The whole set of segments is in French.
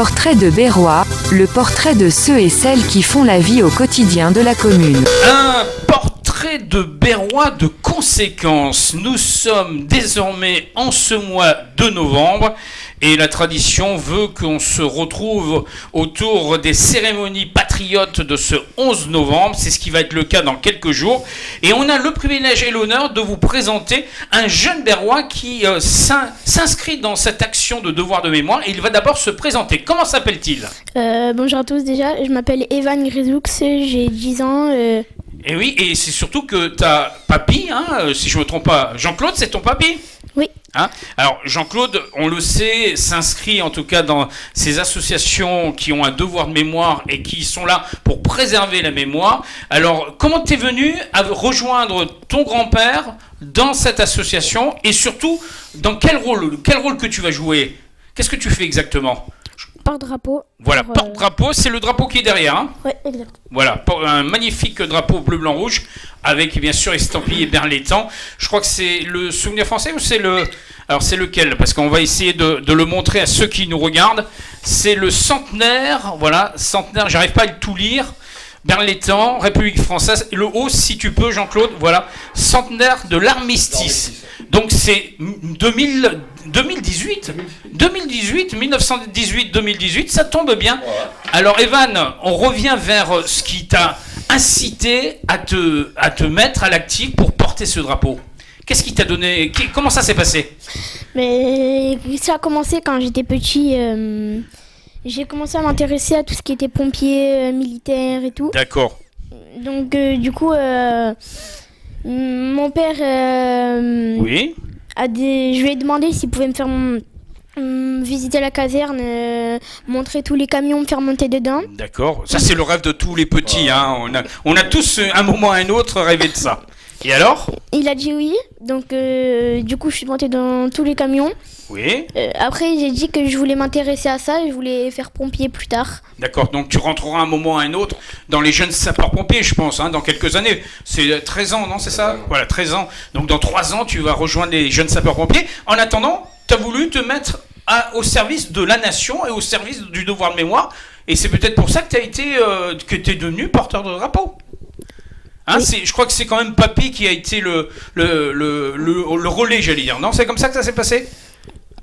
portrait de Berrois, le portrait de ceux et celles qui font la vie au quotidien de la commune. Un portrait de Berrois de conséquence. Nous sommes désormais en ce mois de novembre et la tradition veut qu'on se retrouve autour des cérémonies patriotes de ce 11 novembre. C'est ce qui va être le cas dans quelques jours. Et on a le privilège et l'honneur de vous présenter un jeune Berrois qui s'inscrit dans cette action de devoir de mémoire. Et il va d'abord se présenter. Comment s'appelle-t-il ? Bonjour à tous déjà, je m'appelle Evan Grizoux, j'ai 10 ans. Et oui, et c'est surtout que ta papy, si je ne me trompe pas, Jean-Claude, c'est ton papy ? Oui. Alors Jean-Claude, on le sait, s'inscrit en tout cas dans ces associations qui ont un devoir de mémoire et qui sont là pour préserver la mémoire. Alors comment t'es venu à rejoindre ton grand-père dans cette association et surtout dans quel rôle que tu vas jouer ? Qu'est-ce que tu fais exactement ? Porte-drapeau. Voilà, porte-drapeau, c'est le drapeau qui est derrière. Oui, exact. Voilà, un magnifique drapeau bleu-blanc-rouge avec bien sûr estampillé Berlétan. Je crois que c'est le souvenir français ou c'est le... Alors c'est lequel ? Parce qu'on va essayer de le montrer à ceux qui nous regardent. C'est le centenaire, voilà, centenaire, j'arrive pas à tout lire. Berlétan, République française, le haut si tu peux Jean-Claude, voilà, centenaire de l'armistice. Donc c'est 1918, 1918, ça tombe bien. Alors Evan, on revient vers ce qui t'a incité à te mettre à l'actif pour porter ce drapeau. Qu'est-ce qui t'a donné, comment ça s'est passé ? Mais ça a commencé quand j'étais petit. J'ai commencé à m'intéresser à tout ce qui était pompier, militaire et tout. D'accord. Donc du coup, mon père Oui. je lui ai demandé s'il pouvait me faire visiter la caserne, montrer tous les camions, me faire monter dedans. D'accord. Ça c'est le rêve de tous les petits. On a tous un moment ou un autre rêvé de ça. Et alors ? Il a dit oui. Donc du coup, je suis montée dans tous les camions. Oui. Après, j'ai dit que je voulais m'intéresser à ça et je voulais faire pompier plus tard. D'accord, donc tu rentreras un moment ou un autre dans les jeunes sapeurs-pompiers, je pense, dans quelques années. C'est 13 ans, non, c'est ça ? Voilà, 13 ans. Donc dans 3 ans, tu vas rejoindre les jeunes sapeurs-pompiers. En attendant, tu as voulu te mettre au service de la nation et au service du devoir de mémoire. Et c'est peut-être pour ça que tu es devenu porteur de drapeau. Oui. Je crois que c'est quand même papy qui a été le relais, j'allais dire. Non, c'est comme ça que ça s'est passé ?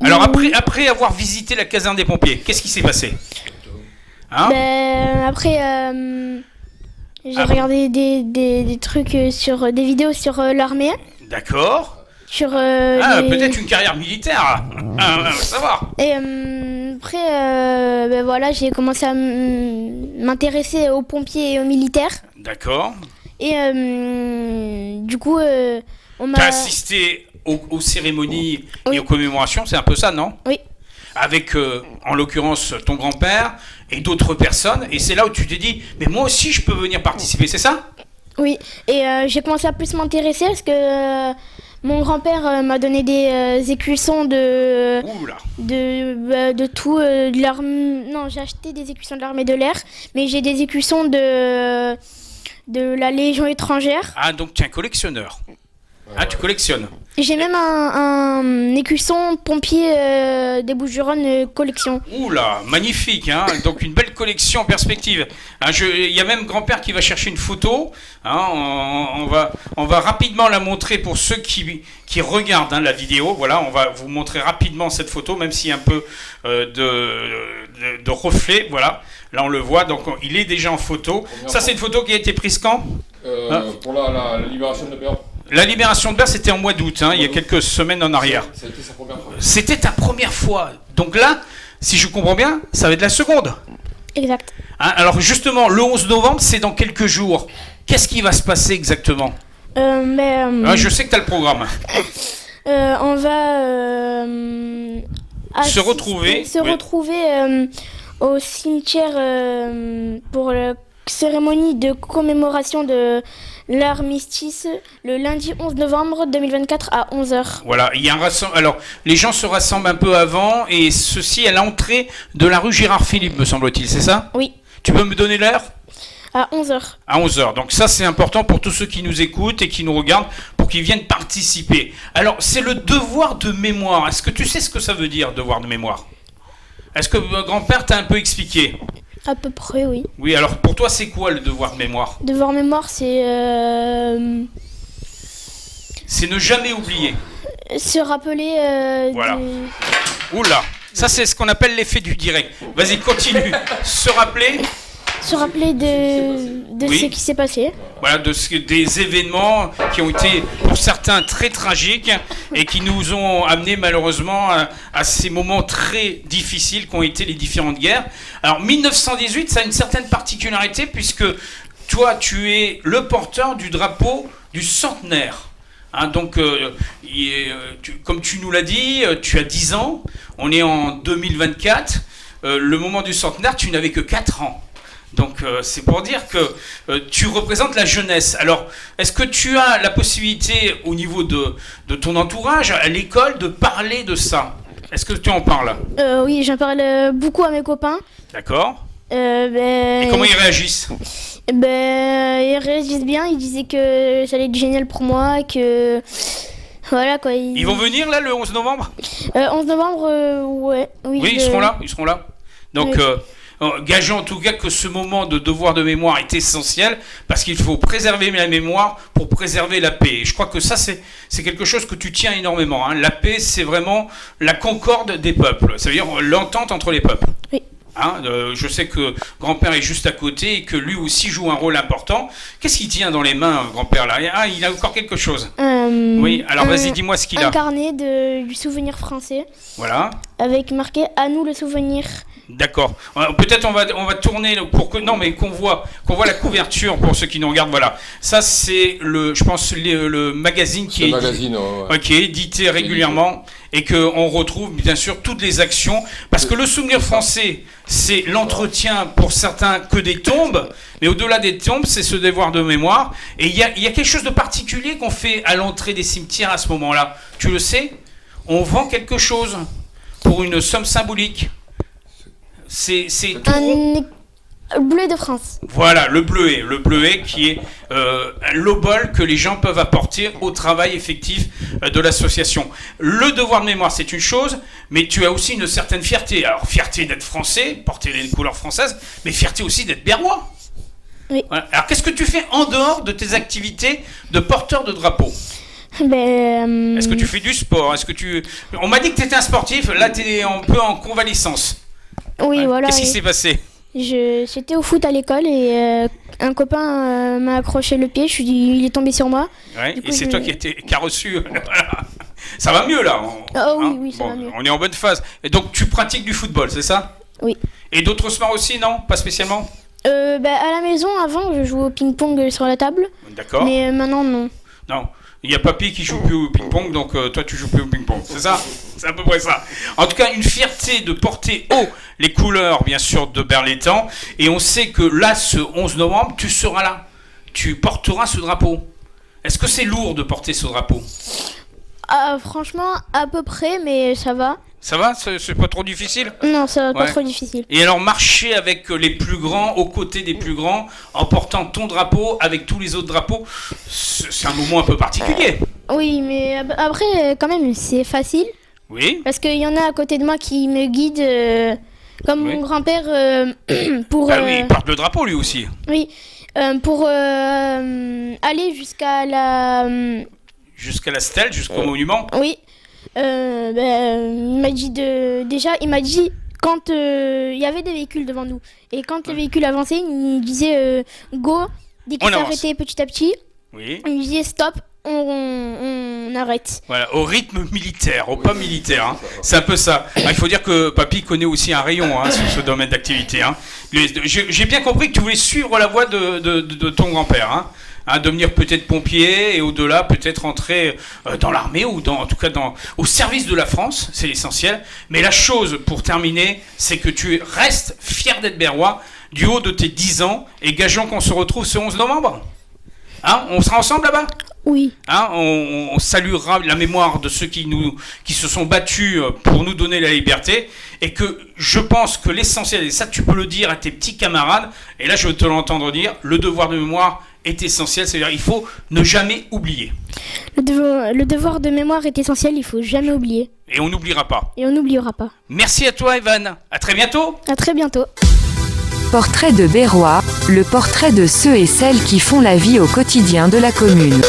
Alors après avoir visité la caserne des pompiers, qu'est-ce qui s'est passé ? Après, j'ai regardé des trucs sur des vidéos sur l'armée. D'accord. Sur peut-être une carrière militaire. On va savoir. Et après, voilà, j'ai commencé à m'intéresser aux pompiers et aux militaires. D'accord. Et du coup, on m'a... T'as assisté aux cérémonies et aux commémorations, c'est un peu ça, non ? Oui. Avec, en l'occurrence, ton grand-père et d'autres personnes. Et c'est là où tu t'es dit, mais moi aussi, je peux venir participer, c'est ça ? Oui. Et j'ai commencé à plus m'intéresser parce que mon grand-père m'a donné des écussons de tout, de l'armée... Non, j'ai acheté des écussons de l'armée de l'air, mais j'ai des écussons de la Légion étrangère. Ah, donc tu es un collectionneur. Tu collectionnes. J'ai même un écusson pompier des Bouches-du-Rhône collection. Oula, magnifique, donc une belle collection en perspective. Il y a même grand-père qui va chercher une photo. On va rapidement la montrer pour ceux qui regardent la vidéo. Voilà, on va vous montrer rapidement cette photo, même s'il y a un peu de reflet. Voilà, là on le voit, donc il est déjà en photo. Ça, c'est une photo qui a été prise quand ? Pour la libération de Berre. La libération de Berre, c'était en mois d'août, il y a quelques semaines en arrière. C'était sa première fois. C'était ta première fois. Donc là, si je comprends bien, ça va être la seconde. Exact. Alors justement, le 11 novembre, c'est dans quelques jours. Qu'est-ce qui va se passer exactement ? Je sais que tu as le programme. On va se retrouver au cimetière pour la cérémonie de commémoration de l'armistice le lundi 11 novembre 2024 à 11h. Voilà, il y a un rassemblement. Alors, les gens se rassemblent un peu avant et ceci à l'entrée de la rue Gérard-Philippe, me semble-t-il, c'est ça ? Oui. Tu peux me donner l'heure ? À 11h. À 11h. Donc ça, c'est important pour tous ceux qui nous écoutent et qui nous regardent pour qu'ils viennent participer. Alors, c'est le devoir de mémoire. Est-ce que tu sais ce que ça veut dire, devoir de mémoire ? Est-ce que grand-père t'a un peu expliqué? À peu près, oui. Oui, alors pour toi, c'est quoi le devoir de mémoire? Devoir mémoire, c'est C'est ne jamais oublier. se rappeler. Voilà. Oula, ça c'est ce qu'on appelle l'effet du direct. Vas-y, continue. Se rappeler. Se rappeler de Oui. ce qui s'est passé. Voilà, des événements qui ont été pour certains très tragiques et qui nous ont amenés malheureusement à ces moments très difficiles qu'ont été les différentes guerres. Alors 1918, ça a une certaine particularité puisque toi, tu es le porteur du drapeau du centenaire. Hein, donc, comme tu nous l'as dit, tu as 10 ans, on est en 2024, le moment du centenaire, tu n'avais que 4 ans. Donc c'est pour dire que tu représentes la jeunesse. Alors, est-ce que tu as la possibilité au niveau de ton entourage, à l'école, de parler de ça? Est-ce que tu en parles? Oui, j'en parle beaucoup à mes copains. D'accord. Ben, Et comment ils réagissent? ils réagissent bien, ils disaient que ça allait être génial pour moi, que... Voilà quoi. Ils vont venir là le 11 novembre? 11 novembre, ouais. Oui, ils seront là, ils seront là. Donc... Oui. Gageons en tout cas que ce moment de devoir de mémoire est essentiel parce qu'il faut préserver la mémoire pour préserver la paix. Et je crois que ça, c'est quelque chose que tu tiens énormément. Hein. La paix, c'est vraiment la concorde des peuples. Ça veut dire l'entente entre les peuples. Oui. Hein, je sais que grand-père est juste à côté et que lui aussi joue un rôle important. Qu'est-ce qu'il tient dans les mains, grand-père, là? Ah, il a encore quelque chose. Oui, alors vas-y, dis-moi ce qu'il a. Un carnet du souvenir français. Voilà. Avec marqué « À nous le souvenir ». D'accord. Peut-être on va tourner pour que qu'on voit la couverture pour ceux qui nous regardent. Voilà. Ça c'est je pense le magazine qui est édité régulièrement et que on retrouve bien sûr toutes les actions parce que le souvenir français c'est l'entretien pour certains que des tombes, mais au-delà des tombes c'est ce devoir de mémoire et il y a quelque chose de particulier qu'on fait à l'entrée des cimetières à ce moment-là. Tu le sais? On vend quelque chose pour une somme symbolique. C'est tout rond. Un bleuet de France. Voilà, le bleuet qui est l'obol que les gens peuvent apporter au travail effectif de l'association. Le devoir de mémoire, c'est une chose, mais tu as aussi une certaine fierté. Alors, fierté d'être français, porter les couleurs françaises, mais fierté aussi d'être berrois. Oui. Voilà. Alors, qu'est-ce que tu fais en dehors de tes activités de porteur de drapeau? Est-ce que tu fais du sport? On m'a dit que tu étais un sportif, là tu es un peu en convalescence. Oui, voilà. Qu'est-ce qui s'est passé? J'étais au foot à l'école et un copain m'a accroché le pied, il est tombé sur moi. Ouais, et c'est toi qui as reçu. Ça va mieux là. Oui, ça va mieux. On est en bonne phase. Et donc tu pratiques du football, c'est ça? Oui. Et d'autres sports aussi, non? Pas spécialement? À la maison, avant, je jouais au ping-pong sur la table. D'accord. Mais maintenant, non. Non. Il y a papy qui joue plus au ping-pong, donc toi tu joues plus au ping-pong, c'est ça? C'est à peu près ça. En tout cas, une fierté de porter haut les couleurs, bien sûr, de Berlétan. Et on sait que là, ce 11 novembre, tu seras là. Tu porteras ce drapeau. Est-ce que c'est lourd de porter ce drapeau? Franchement, à peu près, mais ça va. Ça va? C'est pas trop difficile? Non, ça va pas trop difficile. Et alors, marcher avec les plus grands, aux côtés des plus grands, en portant ton drapeau avec tous les autres drapeaux, c'est un moment un peu particulier. Oui, mais après, quand même, c'est facile. Oui. Parce qu'il y en a à côté de moi qui me guident, comme mon grand-père, pour... oui, il porte le drapeau lui aussi. Oui, pour aller jusqu'à la... Jusqu'à la stèle, jusqu'au monument. Oui. Il m'a dit il m'a dit quand il y avait des véhicules devant nous et quand les véhicules avançaient, il disait go, dès qu'ils s'arrêtaient petit à petit, oui. Il disait stop, on arrête. Voilà, au rythme militaire, au pas militaire, hein. C'est un peu ça. Il faut dire que papy connaît aussi un rayon sur ce domaine d'activité. Hein. J'ai bien compris que tu voulais suivre la voie de ton grand-père. Hein. Devenir peut-être pompier et au-delà peut-être entrer dans l'armée ou en tout cas au service de la France, c'est l'essentiel. Mais la chose pour terminer, c'est que tu restes fier d'être berrois du haut de tes 10 ans et gageons qu'on se retrouve ce 11 novembre. On sera ensemble là-bas? Oui. On saluera la mémoire de ceux qui se sont battus pour nous donner la liberté et que je pense que l'essentiel, et ça tu peux le dire à tes petits camarades, et là je veux te l'entendre dire, le devoir de mémoire est essentiel, c'est-à-dire il faut ne jamais oublier. Le devoir de mémoire est essentiel, il faut jamais oublier. Et on n'oubliera pas. Et on n'oubliera pas. Merci à toi Evan, à très bientôt. À très bientôt. Portrait de Berrois, le portrait de ceux et celles qui font la vie au quotidien de la commune.